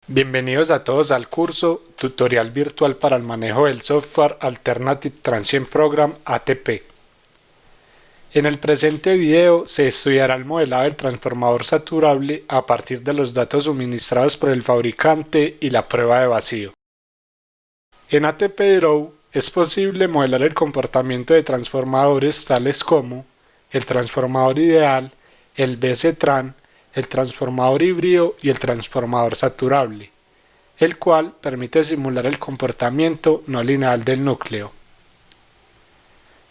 Bienvenidos a todos al curso Tutorial Virtual para el manejo del software Alternative Transient Program ATP. En el presente video se estudiará el modelado del transformador saturable a partir de los datos suministrados por el fabricante y la prueba de vacío. En ATP Draw es posible modelar el comportamiento de transformadores tales como el transformador ideal, el BC-Tran, el transformador híbrido y el transformador saturable, el cual permite simular el comportamiento no lineal del núcleo.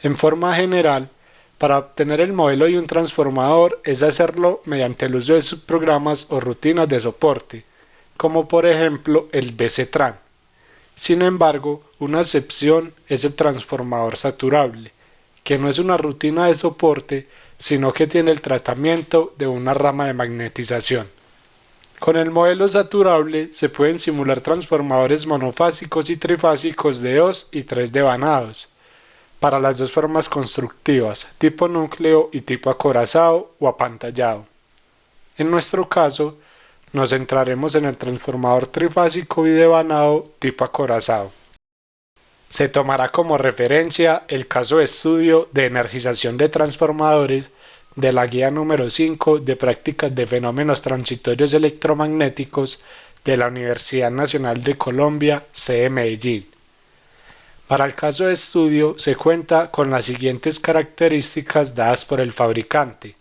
En forma general, para obtener el modelo de un transformador es hacerlo mediante el uso de subprogramas o rutinas de soporte, como por ejemplo el BC-Tran. Sin embargo, una excepción es el transformador saturable, que no es una rutina de soporte, sino que tiene el tratamiento de una rama de magnetización. Con el modelo saturable se pueden simular transformadores monofásicos y trifásicos de 2 y 3 devanados, para las dos formas constructivas, tipo núcleo y tipo acorazado o apantallado. En nuestro caso, nos centraremos en el transformador trifásico bidevanado tipo acorazado. Se tomará como referencia el caso de estudio de energización de transformadores de la guía número 5 de prácticas de fenómenos transitorios electromagnéticos de la Universidad Nacional de Colombia, sede Medellín. Para el caso de estudio se cuenta con las siguientes características dadas por el fabricante: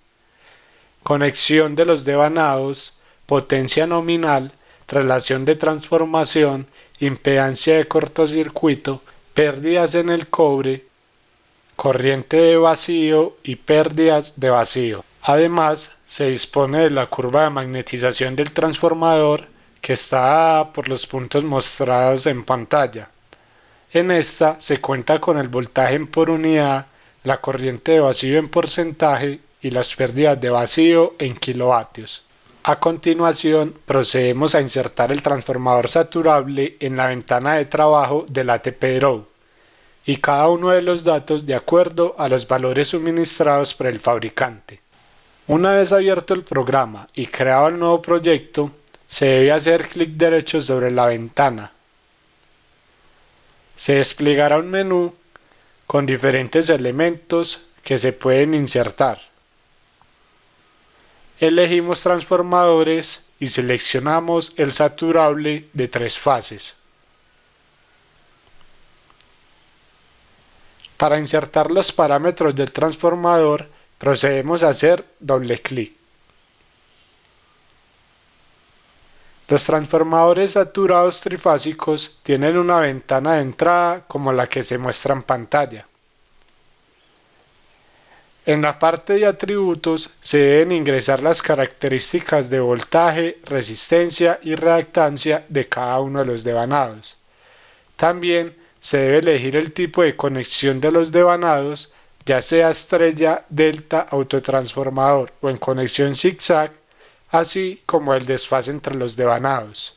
conexión de los devanados, potencia nominal, relación de transformación, impedancia de cortocircuito, pérdidas en el cobre, corriente de vacío y pérdidas de vacío. Además, se dispone de la curva de magnetización del transformador, que está dada por los puntos mostrados en pantalla. En esta se cuenta con el voltaje por unidad, la corriente de vacío en porcentaje y las pérdidas de vacío en kilovatios. A continuación, procedemos a insertar el transformador saturable en la ventana de trabajo del ATP Draw y cada uno de los datos de acuerdo a los valores suministrados por el fabricante. Una vez abierto el programa y creado el nuevo proyecto, se debe hacer clic derecho sobre la ventana. Se desplegará un menú con diferentes elementos que se pueden insertar. Elegimos transformadores y seleccionamos el saturable de 3 fases. Para insertar los parámetros del transformador, procedemos a hacer doble clic. Los transformadores saturados trifásicos tienen una ventana de entrada como la que se muestra en pantalla. En la parte de atributos se deben ingresar las características de voltaje, resistencia y reactancia de cada uno de los devanados. También se debe elegir el tipo de conexión de los devanados, ya sea estrella, delta, autotransformador o en conexión zigzag, así como el desfase entre los devanados.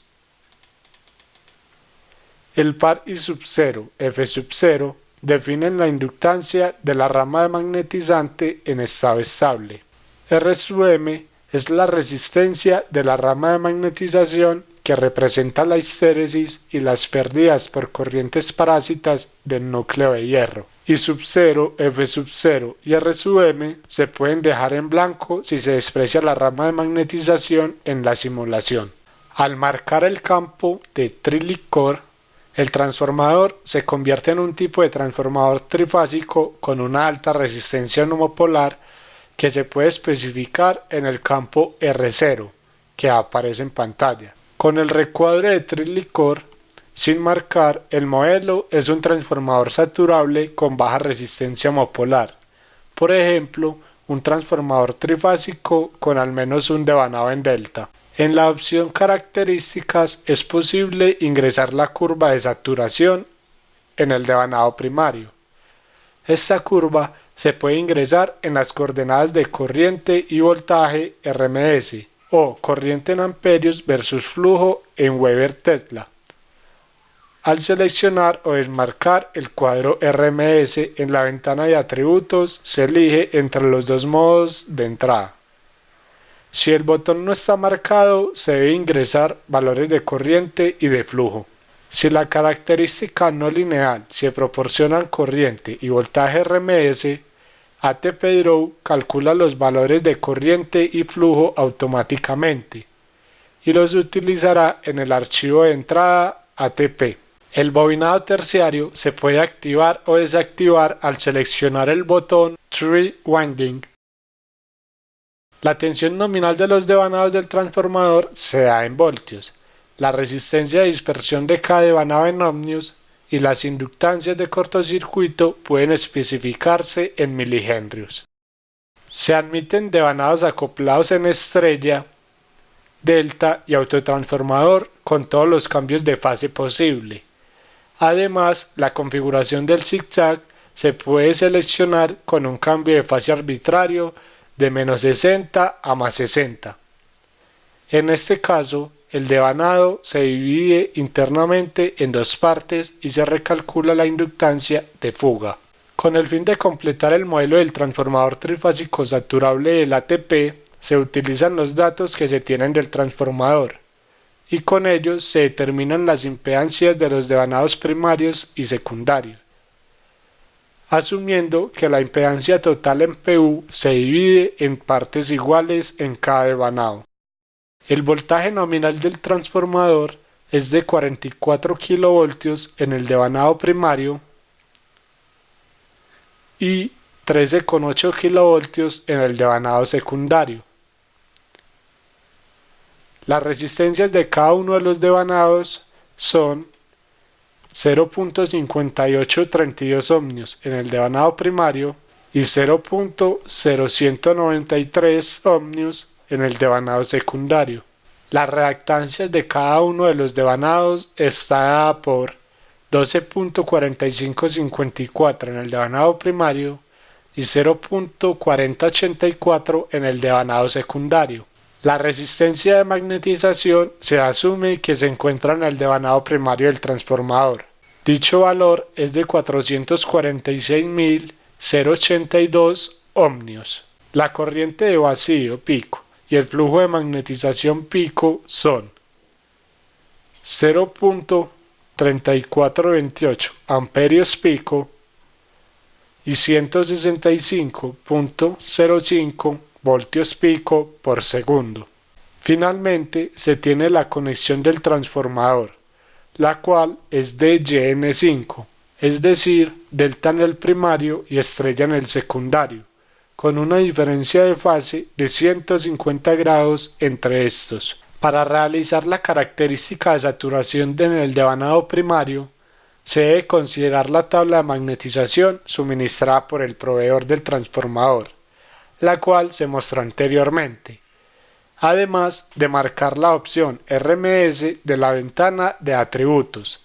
El par I sub 0, F sub 0 definen la inductancia de la rama de magnetizante en estado estable. R sub M es la resistencia de la rama de magnetización que representa la histéresis y las pérdidas por corrientes parásitas del núcleo de hierro. I sub 0, F sub 0 y R sub M se pueden dejar en blanco si se desprecia la rama de magnetización en la simulación. Al marcar el campo de Trillic Core, el transformador se convierte en un tipo de transformador trifásico con una alta resistencia homopolar que se puede especificar en el campo R0, que aparece en pantalla. Con el recuadro de Trillic Core, sin marcar, el modelo es un transformador saturable con baja resistencia homopolar. Por ejemplo, un transformador trifásico con al menos un devanado en delta. En la opción Características es posible ingresar la curva de saturación en el devanado primario. Esta curva se puede ingresar en las coordenadas de corriente y voltaje RMS o corriente en amperios versus flujo en Weber-Tesla. Al seleccionar o desmarcar el cuadro RMS en la ventana de atributos, se elige entre los dos modos de entrada. Si el botón no está marcado, se debe ingresar valores de corriente y de flujo. Si la característica no lineal se proporcionan corriente y voltaje RMS, ATP Draw calcula los valores de corriente y flujo automáticamente y los utilizará en el archivo de entrada ATP. El bobinado terciario se puede activar o desactivar al seleccionar el botón Tree Winding. La tensión nominal de los devanados del transformador se da en voltios. La resistencia de dispersión de cada devanado en ohmios y las inductancias de cortocircuito pueden especificarse en milihenrios. Se admiten devanados acoplados en estrella, delta y autotransformador con todos los cambios de fase posible. Además, la configuración del zigzag se puede seleccionar con un cambio de fase arbitrario de -60 a +60. En este caso, el devanado se divide internamente en dos partes y se recalcula la inductancia de fuga. Con el fin de completar el modelo del transformador trifásico saturable del ATP, se utilizan los datos que se tienen del transformador, y con ellos se determinan las impedancias de los devanados primarios y secundarios, asumiendo que la impedancia total en PU se divide en partes iguales en cada devanado. El voltaje nominal del transformador es de 44 kV en el devanado primario y 13,8 kV en el devanado secundario. Las resistencias de cada uno de los devanados son 0.5832 ohmios en el devanado primario y 0.0193 ohmios en el devanado secundario. Las reactancias de cada uno de los devanados está dada por 12.4554 en el devanado primario y 0.4084 en el devanado secundario. La resistencia de magnetización se asume que se encuentra en el devanado primario del transformador. Dicho valor es de 446.082 ohmios. La corriente de vacío pico y el flujo de magnetización pico son 0.3428 amperios pico y 165.05 voltios pico por segundo. Finalmente se tiene la conexión del transformador, la cual es DYN5, es decir, delta en el primario y estrella en el secundario, con una diferencia de fase de 150 grados entre estos. Para realizar la característica de saturación en el devanado primario, se debe considerar la tabla de magnetización suministrada por el proveedor del transformador, la cual se mostró anteriormente, además de marcar la opción RMS de la ventana de atributos,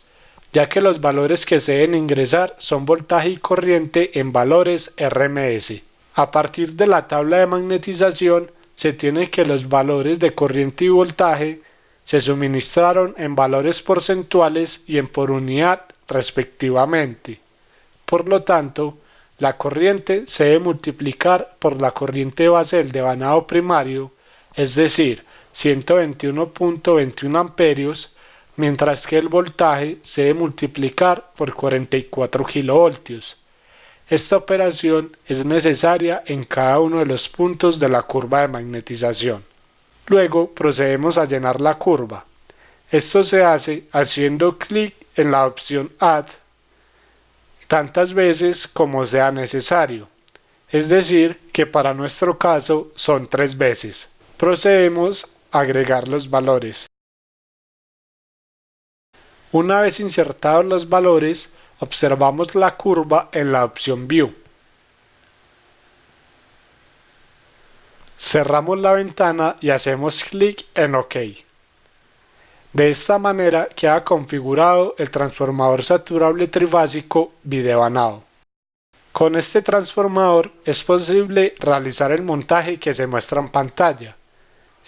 ya que los valores que se deben ingresar son voltaje y corriente en valores RMS. A partir de la tabla de magnetización se tiene que los valores de corriente y voltaje se suministraron en valores porcentuales y en por unidad respectivamente. Por lo tanto, la corriente se debe multiplicar por la corriente base del devanado primario, es decir, 121.21 amperios, mientras que el voltaje se debe multiplicar por 44 kilovoltios. Esta operación es necesaria en cada uno de los puntos de la curva de magnetización. Luego procedemos a llenar la curva. Esto se hace haciendo clic en la opción Add tantas veces como sea necesario, es decir, que para nuestro caso son 3 veces. Procedemos a agregar los valores. Una vez insertados los valores, observamos la curva en la opción View. Cerramos la ventana y hacemos clic en OK. De esta manera queda configurado el transformador saturable trifásico bidevanado. Con este transformador es posible realizar el montaje que se muestra en pantalla,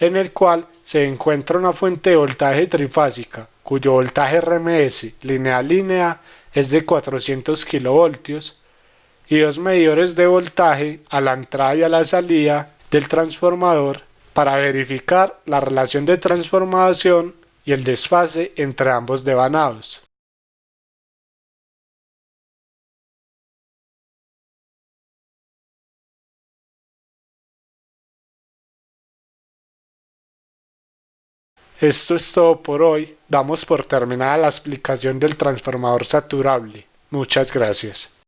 en el cual se encuentra una fuente de voltaje trifásica, cuyo voltaje RMS línea es de 400 kilovoltios, y dos medidores de voltaje a la entrada y a la salida del transformador para verificar la relación de transformación y el desfase entre ambos devanados. Esto es todo por hoy. Damos por terminada la explicación del transformador saturable. Muchas gracias.